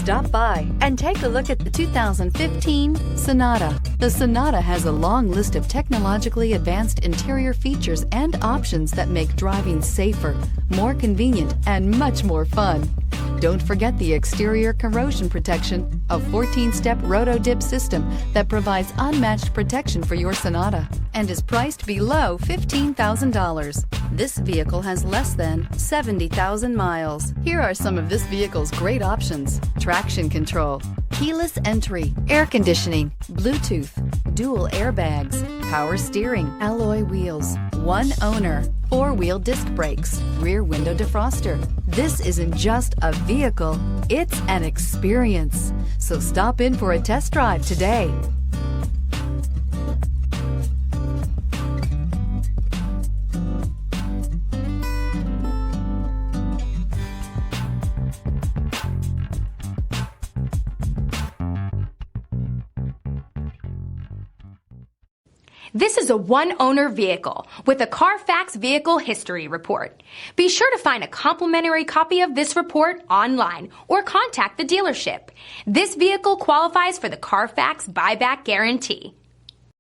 Stop by and take a look at the 2015 Sonata. The Sonata has a long list of technologically advanced interior features and options that make driving safer, more convenient, and much more fun. Don't forget the exterior corrosion protection, a 14-step roto-dip system that provides unmatched protection for your Sonata and is priced below $15,000. This vehicle has less than 70,000 miles. Here are some of this vehicle's great options: traction control, keyless entry, air conditioning, Bluetooth, dual airbags, power steering, alloy wheels, one owner, four-wheel disc brakes, rear window defroster. This isn't just a vehicle, it's an experience. So stop in for a test drive today. This is a one-owner vehicle with a Carfax Vehicle History Report. Be sure to find a complimentary copy of this report online or contact the dealership. This vehicle qualifies for the Carfax Buyback Guarantee.